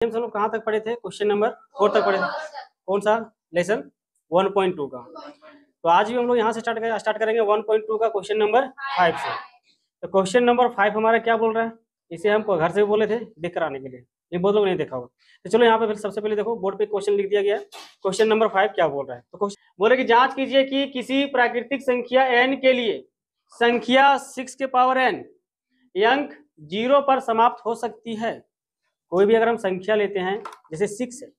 हम लोग कहाँ तक पढ़े थे? क्वेश्चन नंबर 4 तक पढ़े थे। कौन सा लेसन? 1.2 का। तो आज भी हम लोग यहाँ से स्टार्ट करेंगे 1.2 का क्वेश्चन नंबर 5 से। तो क्वेश्चन नंबर 5 हमारा क्या बोल रहा है? इसे हमको घर से भी बोले थे देख कर आने के लिए, ये बहुत लोग नहीं देखा होगा। तो चलो यहाँ पे फिर सबसे पहले देखो बोर्ड पे क्वेश्चन लिख दिया गया है। क्वेश्चन नंबर 5 क्या बोल रहा है? तो क्वेश्चन बोले कि जांच कीजिए कि किसी प्राकृतिक संख्या n के लिए संख्या 6 के पावर n अंक 0 पर समाप्त हो सकती है। कोई भी अगर हम संख्या लेते हैं जैसे 6 है,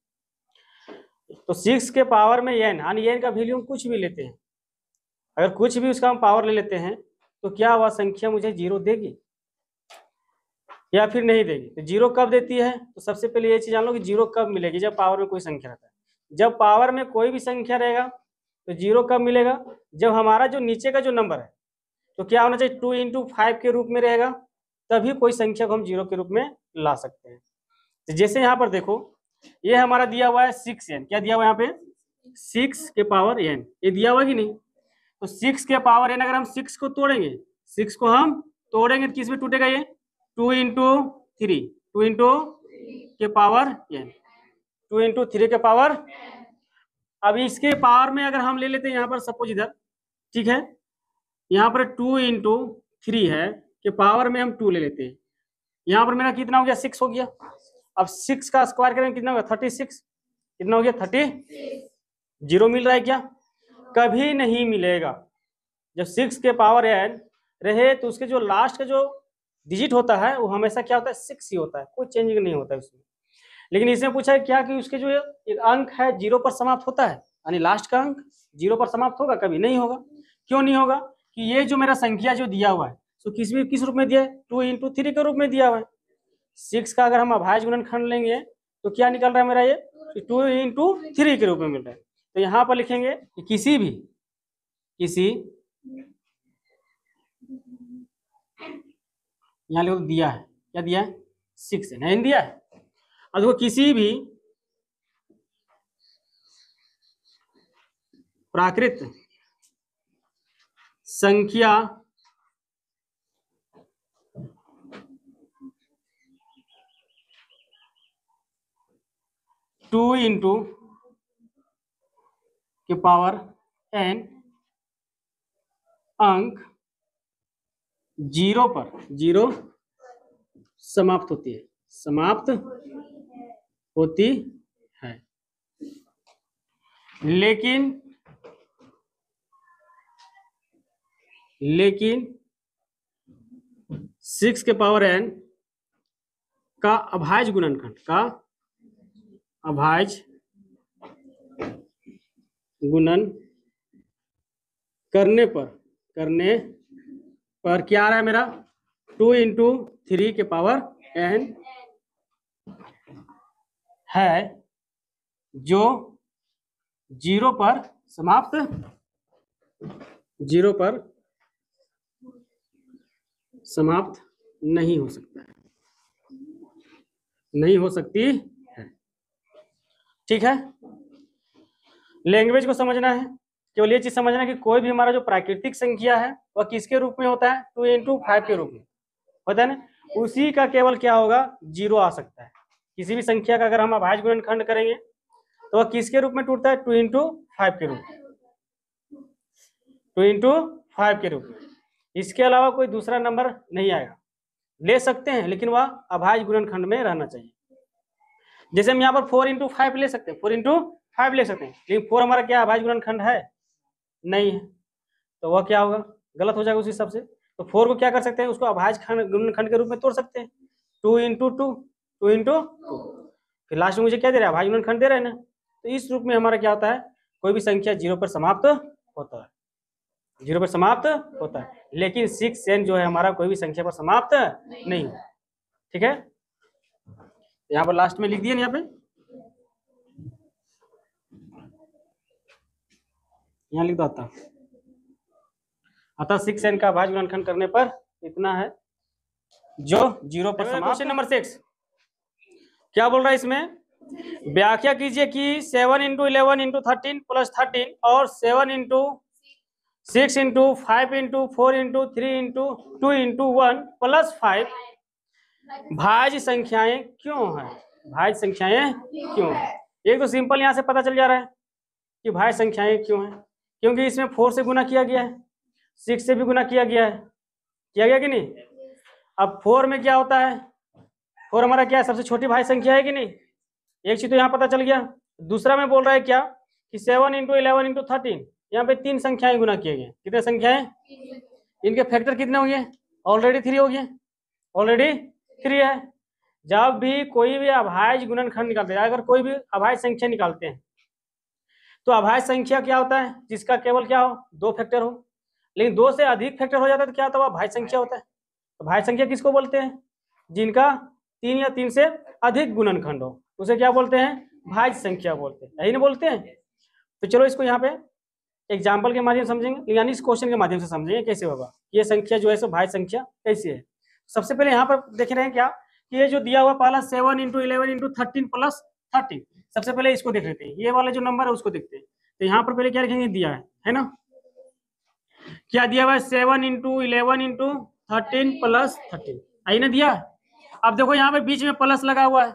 तो 6 के पावर में n, यानी n का वैल्यू हम कुछ भी लेते हैं, अगर कुछ भी उसका हम पावर ले लेते हैं तो क्या वह संख्या मुझे 0 देगी या फिर नहीं देगी? तो 0 कब देती है? तो सबसे पहले ये चीज जान लो कि 0 कब मिलेगी? जब पावर में कोई संख्या रहता है। जब पावर में कोई भी संख्या रहेगा तो 0 कब मिलेगा? जब हमारा जो नीचे का जो नंबर है तो क्या होना चाहिए? 2 × 5 के रूप में रहेगा, तभी कोई संख्या को हम 0 के रूप में ला सकते हैं। तो जैसे यहाँ पर देखो ये हमारा दिया हुआ है 6n, क्या दिया हुआ है यहाँ पे? 6 के पावर n, ये दिया हुआ कि नहीं? तो 6 के पावर n अगर हम 6 को तोड़ेंगे, 6 को हम तोड़ेंगे तो किस में टूटेगा? ये 2 × 3, 2 × के पावर n, 2 × 3 के पावर। अब इसके पावर में अगर हम ले लेते हैं यहाँ पर सपोज इधर, ठीक है, यहाँ पर 2 × 3 है के पावर में हम 2 ले लेते हैं। यहाँ पर मेरा कितना हो गया? 6 हो गया। अब 6 का स्क्वायर करेंगे कितना होगा? 36। कितना हो गया? 30। 0 मिल रहा है क्या? कभी नहीं मिलेगा। जब 6 के पावर n रहे तो उसके जो लास्ट का जो डिजिट होता है वो हमेशा क्या होता है? 6 ही होता है, कोई चेंजिंग नहीं होता है उसमें। लेकिन इसमें पूछा है क्या कि उसके जो एक अंक है 0 पर समाप्त होता है, यानी लास्ट का अंक 0 पर समाप्त होगा? कभी नहीं होगा। क्यों नहीं होगा? कि ये जो मेरा संख्या जो दिया हुआ है तो किस रूप में दिया है? 2 × 3 के रूप में दिया हुआ है। 6 का अगर हम अभाज्य गुणनखंड लेंगे तो क्या निकल रहा है मेरा? ये 2 × 3 के रूप में मिल रहा है। तो यहाँ पर लिखेंगे कि किसी यहाँ लिखो दिया है, क्या दिया है? 6 है, नहीं दिया है। अब देखो किसी भी प्राकृत संख्या टू इंटू के पावर n अंक 0 पर 0 समाप्त होती है, समाप्त होती है। लेकिन 6 के पावर n का अभाज्य गुणनखंड का अभाज्य गुणन करने पर क्या आ रहा है मेरा? 2 × 3 के पावर n है जो 0 पर समाप्त नहीं हो सकता है, नहीं हो सकती है। ठीक है, लैंग्वेज को समझना है, केवल ये चीज समझना है कि कोई भी हमारा जो प्राकृतिक संख्या है वह किसके रूप में होता है? 2 × 5 के रूप में होता है ना, उसी का केवल क्या होगा? 0 आ सकता है। किसी भी संख्या का अगर हम अभाज्य गुणनखंड करेंगे तो वह किसके रूप में टूटता है? 2 × 5 के रूप में, 2 × 5 के रूप में। इसके अलावा कोई दूसरा नंबर नहीं आएगा। ले सकते हैं लेकिन वह अभाज्य गुणनखंड में रहना चाहिए। जैसे हम यहाँ पर 4 × 5 ले सकते हैं, 4 × 5 ले सकते हैं, लेकिन 4 हमारा क्या अभाज्य गुणनखंड है? नहीं है, तो वह क्या होगा? गलत हो जाएगा उस हिसाब से। तो 4 को क्या कर सकते हैं? उसको अभाज्य गुणनखंड के रूप में तोड़ सकते हैं, 2 × 2, 2 × 2। फिर लास्ट में मुझे क्या दे रहा है? अभाज्य गुणनखंड दे रहा है ना। तो इस रूप में हमारा क्या होता है? कोई भी संख्या 0 पर समाप्त होता है, 0 पर समाप्त होता है। लेकिन 6n जो है हमारा कोई भी संख्या पर समाप्त नहीं होता। ठीक है, यहाँ पर लास्ट में लिख दिया ना, यहाँ पे यहाँ लिख दो अतः 6n का अभाज्य गुणनखंड करने पर इतना है जो 0 पर समाप्त। क्वेश्चन नंबर 6 क्या बोल रहा है इसमें? व्याख्या कीजिए कि 7 × 11 × 13 + 13 और 7 × 6 × 5 × 4 × 3 × 2 × 1 + 5 भाज्य संख्याएं क्यों हैं? भाज्य संख्याएं क्यों है। एक तो सिंपल यहाँ से पता चल जा रहा है कि भाज्य संख्याएं क्यों है, क्योंकि इसमें 4 से गुना किया गया है, 6 से भी गुना किया गया है, किया गया कि नहीं। अब 4 में क्या होता है, 4 हमारा क्या है, सबसे छोटी भाज्य संख्या है कि नहीं। एक चीज तो यहाँ पता चल गया। दूसरा में बोल रहा है क्या कि 7 × 11 × 13, यहाँ पे 3 संख्याएं गुना किए गए। कितने संख्याएं, इनके फैक्टर कितने हो गए, ऑलरेडी 3 हो गए, ऑलरेडी 3 है। जब भी कोई भी अभाज्य गुणनखंड निकालते हैं, अगर कोई भी अभाज्य संख्या निकालते हैं तो अभाज्य संख्या क्या होता है, जिसका केवल क्या हो, 2 फैक्टर हो। लेकिन 2 से अधिक फैक्टर हो जाता है तो क्या होता है, अभाज्य संख्या होता है। तो भाज्य संख्या किसको बोलते हैं, जिनका 3 या 3 से अधिक गुणनखंड हो, उसे क्या बोलते हैं, भाज्य संख्या बोलते हैं, यही ना बोलते हैं। तो चलो इसको यहाँ पे एग्जाम्पल के माध्यम से समझेंगे, यानी इस क्वेश्चन के माध्यम से समझेंगे कैसे होगा ये संख्या जो है सो भाज्य संख्या कैसी है। सबसे पहले यहाँ पर देख रहे हैं क्या कि ये जो दिया हुआ पहला 7 × 11 × 13 + 13, सबसे पहले इसको देख लेते हैं, ये वाला जो नंबर है उसको देखते हैं। तो यहाँ पर पहले क्या लिखेंगे, दिया है ना, क्या दिया हुआ है, 7 × 11 × 13 + 13, आई ना दिया। अब देखो यहाँ पे बीच में प्लस लगा हुआ है,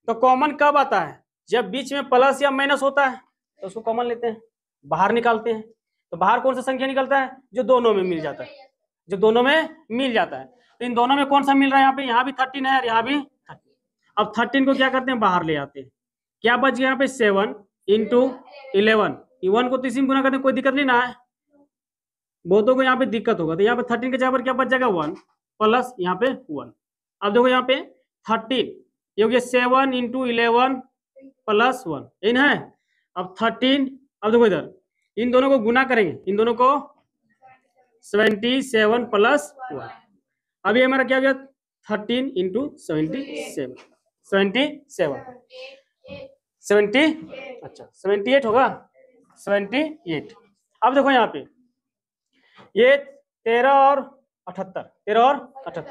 तो कॉमन कब आता है, जब बीच में प्लस या माइनस होता है तो उसको कॉमन लेते हैं, बाहर निकालते हैं। तो बाहर कौन सा संख्या निकलता है, जो दोनों में मिल जाता है, जो दोनों में मिल जाता है। तो इन दोनों में कौन सा मिल रहा है, यहाँ भी 13 है और यहाँ भी 13। अब 13 को क्या करते हैं, बाहर ले आते हैं, क्या बच गया यहाँ पे, 7 × 11, 1 को 3 गुना करते हैं, कोई दिक्कत नहीं ना है, बहुतों को यहाँ पे दिक्कत होगा। तो यहाँ पे 13 के जगह पर क्या बच जाएगा, 1 प्लस यहाँ पे 1। अब देखो यहाँ पे 13 ये हो गया 7 × 11 + 1, इन है। अब 13, अब देखो इधर इन दोनों को गुना करेंगे, इन दोनों को 77 + 1। अब ये हमारा क्या हो गया, 13 × 77, 70 अच्छा 78 होगा, 78। अब देखो यहाँ पे ये 13 और 78,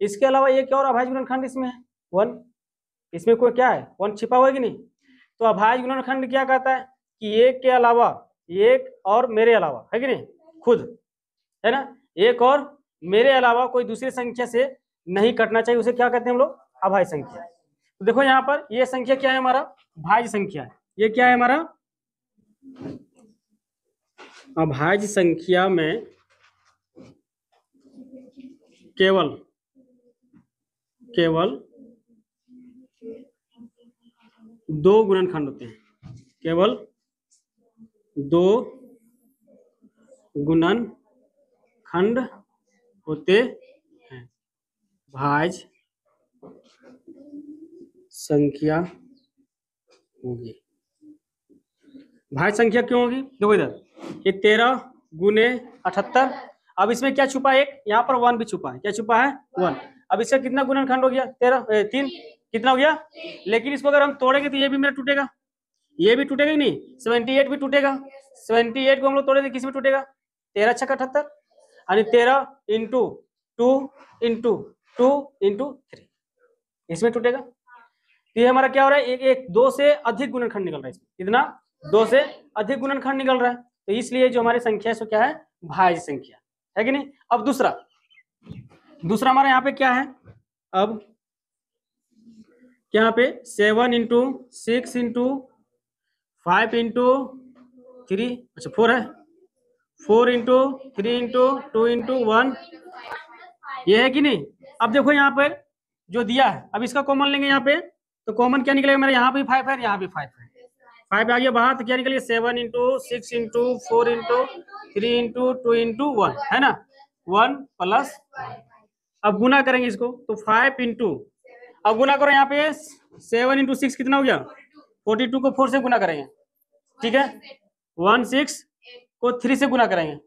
इसके अलावा एक और अभाज्य गुणनखंड इसमें है 1, इसमें कोई क्या है, 1 छिपा हुआ है कि नहीं। तो अभाज्य गुणनखंड क्या कहता है कि एक के अलावा, एक और मेरे अलावा, है कि नहीं, खुद है ना, एक और मेरे अलावा कोई दूसरी संख्या से नहीं कटना चाहिए, उसे क्या कहते हैं हम लोग, अभाज्य संख्या। तो देखो यहाँ पर ये संख्या क्या है, हमारा भाज्य संख्या है। ये क्या है हमारा, अभाज्य संख्या में केवल 2 गुणनखंड होते हैं, केवल 2 गुणनखंड होते हैं, भाज्य संख्या होगी। भाज्य संख्या क्यों होगी, देखो इधर ये 13 × 78, अब इसमें क्या छुपा है, एक यहाँ पर 1 भी छुपा है, क्या छुपा है, 1। अब इसका कितना गुणनखंड हो गया, 3 कितना हो गया। लेकिन इसको अगर हम तोड़ेंगे तो ये भी मेरा टूटेगा, ये भी टूटेगा कि नहीं, 78 भी टूटेगा। 78 को हम लोग तोड़ेंगे किस में टूटेगा, 13 × 6 = 78, यानी 13 × 2 × 2 × 3, इसमें टूटेगा। तो ये हमारा क्या हो रहा है, एक 2 से अधिक गुणनखंड निकल रहा है इसमें, कितना, 2 से अधिक गुणनखंड निकल रहा है। तो इसलिए जो हमारी संख्या है सो क्या है, भाज्य संख्या है कि नहीं। अब दूसरा हमारा यहाँ पे क्या है, अब यहाँ पे 7 × 6 × 5 × 3, अच्छा 4 है, 4 × 3 × 2 × 1, ये है कि नहीं। अब देखो यहाँ पे जो दिया है, अब इसका कॉमन लेंगे यहाँ पे, तो कॉमन क्या निकलेगा मेरा, यहाँ भी 5 है, यहाँ भी 5 है, 5 आ गया बाहर, तो क्या निकलेगा, 7 × 6 × 4 × 3 × 2 × 1, है ना, 1 + 1। अब गुना करेंगे इसको, तो 5 × अब गुना करो यहाँ पे 7 × 6 कितना हो गया, 42 को 4 से गुना करेंगे, ठीक है, 16 को 3 से गुना करेंगे,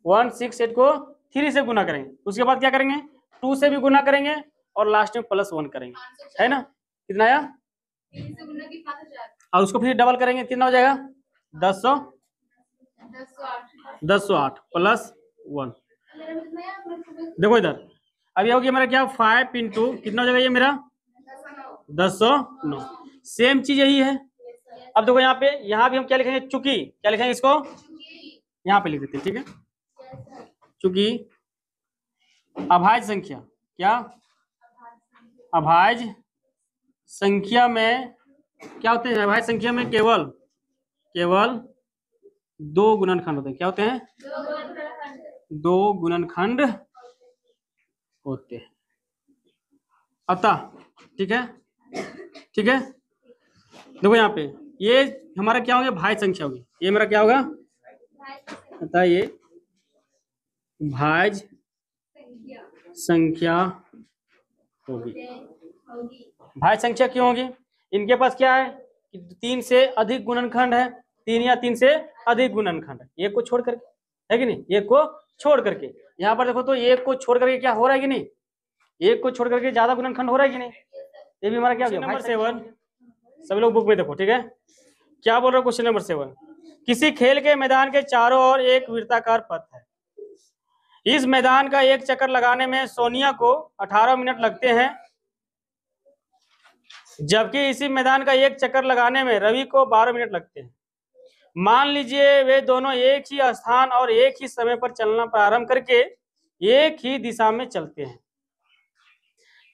168 को 3 से गुना करेंगे। उसके बाद क्या करेंगे, 2 से भी गुना करेंगे और लास्ट में +1 करेंगे, है ना, कितना आया, और उसको फिर डबल करेंगे, कितना हो जाएगा, 1008 + 1। देखो इधर अब ये हो गया मेरा क्या, 5 × कितना हो जाएगा ये मेरा, 1009। सेम चीज यही है। अब देखो यहाँ पे, यहाँ भी हम क्या लिखेंगे, चूंकि, क्या लिखेंगे इसको, यहाँ पे लिख देते हैं, ठीक है, चूंकि अभाज्य संख्या, क्या, अभाज्य संख्या में क्या होते हैं भाई, संख्या में केवल दो गुणनखंड होते हैं। क्या होते हैं? दो गुणनखंड होते हैं। अतः ठीक है, ठीक है, देखो यहाँ पे ये हमारा क्या होगा, भाज्य संख्या होगी। ये मेरा क्या होगा, अतः ये भाज्य संख्या होगी। भाज्य संख्या क्यों होगी? इनके पास क्या है कि 3 से अधिक गुणनखंड है, 3 या 3 से अधिक गुणनखंड है, एक को छोड़ करके, है कि नहीं, एक को छोड़ करके। यहाँ पर देखो तो एक को छोड़ करके क्या हो रहा है कि नहीं, एक को छोड़ करके ज्यादा गुणनखंड हो रहा है कि नहीं। ये भी हमारा क्या हो गया, नंबर 7। सभी लोग बुक में देखो, ठीक है, क्या बोल रहे हो। क्वेश्चन नंबर 7, किसी खेल के मैदान के चारों ओर एक वृत्ताकार पथ है। इस मैदान का एक चक्कर लगाने में सोनिया को 18 मिनट लगते हैं, जबकि इसी मैदान का एक चक्कर लगाने में रवि को 12 मिनट लगते हैं। मान लीजिए वे दोनों एक ही स्थान और एक ही समय पर चलना प्रारंभ करके एक ही दिशा में चलते हैं।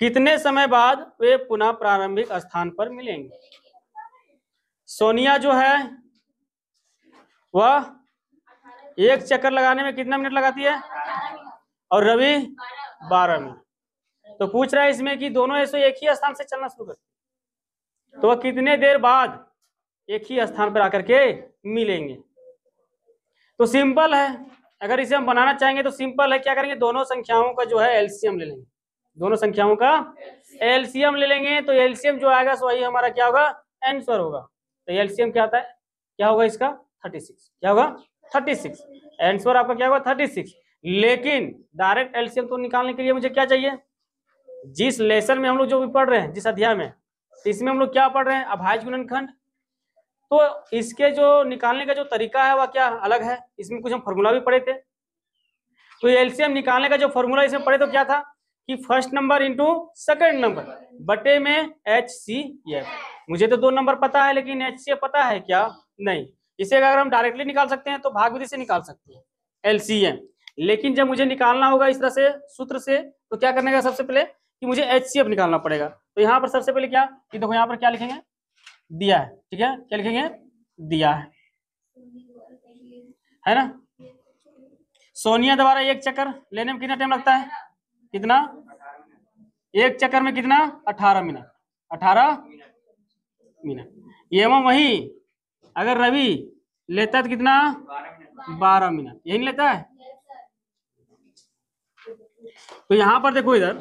कितने समय बाद वे पुनः प्रारंभिक स्थान पर मिलेंगे? सोनिया जो है वह एक चक्कर लगाने में कितना मिनट लगाती है, और रवि 12 मिनट। तो पूछ रहा है इसमें कि दोनों ऐसे एक ही स्थान से चलना शुरू करते हैं, तो कितने देर बाद एक ही स्थान पर आकर के मिलेंगे। तो सिंपल है, अगर इसे हम बनाना चाहेंगे तो सिंपल है, क्या करेंगे, दोनों संख्याओं का जो है एलसीएम ले लेंगे, दोनों संख्याओं का एलसीएम ले लेंगे। तो एलसीएम जो आएगा वही हमारा क्या होगा, आंसर होगा। तो एलसीएम क्या आता है, क्या होगा इसका, 36। क्या होगा, 36। आंसर आपका क्या होगा, 36। लेकिन डायरेक्ट एलसीएम तो निकालने के लिए मुझे क्या चाहिए, जिस लेसन में हम लोग जो भी पढ़ रहे हैं, जिस अध्याय में, इसमें हम लोग क्या पढ़ रहे हैं, अभाज्य गुणनखंड। तो इसके जो निकालने का जो तरीका है वह क्या अलग है, इसमें कुछ हम फॉर्मूला भी पढ़े थे। तो एलसीएम निकालने का जो फॉर्मूला इसमें पढ़े तो क्या था कि first number into second number बटे में HCF। मुझे तो 2 नंबर पता है, लेकिन HCF पता है क्या, नहीं। इसे अगर हम डायरेक्टली निकाल सकते हैं तो भाग विधि से निकाल सकते हैं एलसीएम, लेकिन जब मुझे निकालना होगा इस तरह से सूत्र से, तो क्या करने का, सबसे पहले कि मुझे HCF निकालना पड़ेगा। तो यहाँ पर सबसे पहले क्या कि देखो यहाँ पर क्या लिखेंगे, दिया है, ठीक है, क्या लिखेंगे, दिया है ना। सोनिया द्वारा एक चक्कर लेने में कितना टाइम लगता है, कितना, एक चक्कर में कितना, 18 मिनट, 18 मिनट। एवं वही अगर रवि लेता है तो कितना, 12 मिनट, यही नहीं लेता है। तो यहाँ पर देखो, इधर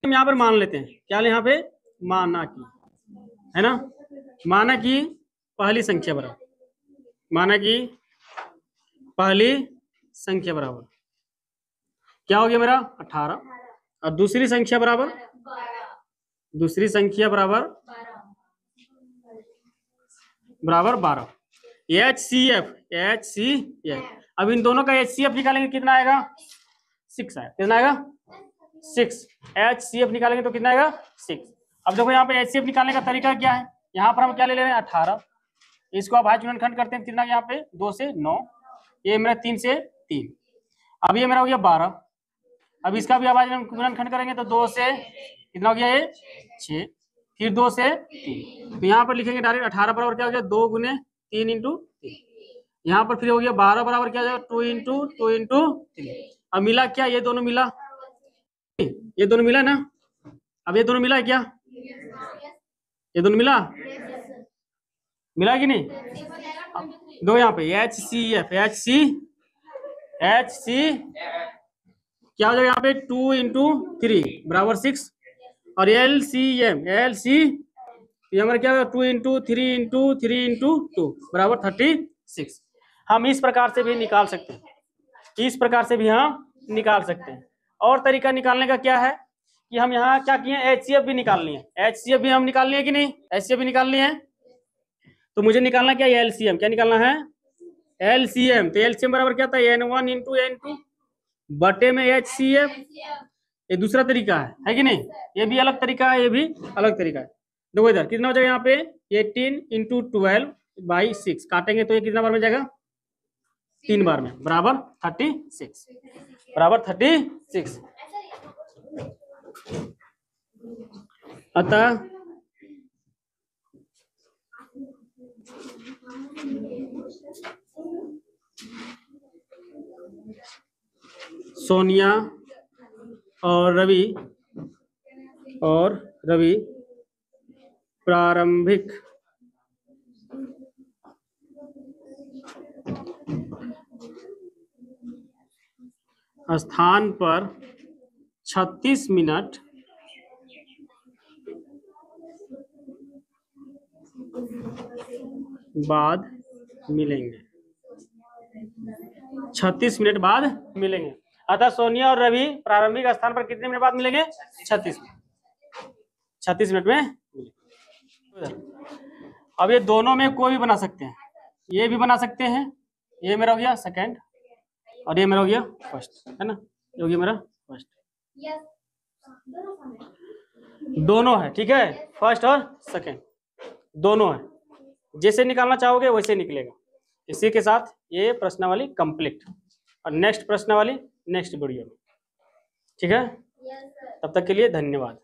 हम यहाँ पर मान लेते हैं, क्या यहाँ पे, माना की, है ना, माना की पहली संख्या बराबर, माना की पहली संख्या बराबर क्या हो गया मेरा, 18, और दूसरी संख्या बराबर, दूसरी संख्या बराबर 12। HCF, अब इन दोनों का HCF निकालेंगे कितना आएगा, 6 आएगा, कितना आएगा, 6। HCF निकालेंगे तो कितना आएगा, 6। अब देखो यहाँ पे HCF निकालने का तरीका क्या है, यहाँ पर हम क्या ले रहे हैं, 18, इसको आप भाज्य गुणनखंड करते हैं, कितना यहाँ पे 2 से 9, ये मेरा 3 से 3, अब ये मेरा हो गया 12। अब इसका भी भाज्य गुणनखंड करेंगे तो 2 से कितना हो गया, ये 6, फिर 2 से 3, तो यहाँ पर लिखेंगे डायरेक्ट 18 बराबर क्या हो गया, 2 गुने 3 इंटू 3। यहाँ पर फिर हो गया 12 बराबर क्या हो जाएगा, 2 इंटू 3। अब मिला क्या, ये दोनों मिला, ये दोनों मिला ना। अब ये दोनों मिला है क्या, ये दोनों मिला, मिला कि नहीं। दो यहाँ पे HCF, क्या हो जाएगा यहाँ पे, 2 इंटू 3 बराबर 6, और LCM, ये हमारा क्या होगा, 2 इंटू 3 बराबर 36। हम इस प्रकार से भी निकाल सकते हैं, इस प्रकार से भी हम निकाल सकते हैं। और तरीका निकालने का क्या है कि हम यहाँ क्या किए, HCF भी निकालनी है, HCF भी हम निकालनी है कि नहीं, HCF भी निकालनी है। तो मुझे निकालना क्या है, LCM, क्या निकालना है, LCM। तो LCM बराबर क्या था, N1 इंटू N2 बटे में HCF। ये दूसरा तरीका है कि नहीं, ये भी अलग तरीका है, ये भी अलग तरीका है। देखो इधर कितना हो जाएगा, यहाँ पे 18 इंटू 12/6 काटेंगे तो ये कितना बार में जाएगा, 3 बार में, बराबर 36, बराबर 36। अतः सोनिया और रवि प्रारंभिक स्थान पर 36 मिनट बाद मिलेंगे। 36 मिनट बाद मिलेंगे। अतः सोनिया और रवि प्रारंभिक स्थान पर कितने मिनट बाद मिलेंगे? 36 मिनट में मिलेंगे। अब ये दोनों में कोई भी बना सकते हैं, ये भी बना सकते हैं, ये मेरा हो गया सेकंड और ये मेरा हो गया फर्स्ट, है ना, ये हो गया मेरा फर्स्ट। दोनों है, ठीक है, फर्स्ट और सेकंड दोनों है। जैसे निकालना चाहोगे वैसे निकलेगा। इसी के साथ ये प्रश्नावली कंप्लीट और नेक्स्ट प्रश्नावली नेक्स्ट वीडियो में, ठीक है। तब तक के लिए धन्यवाद।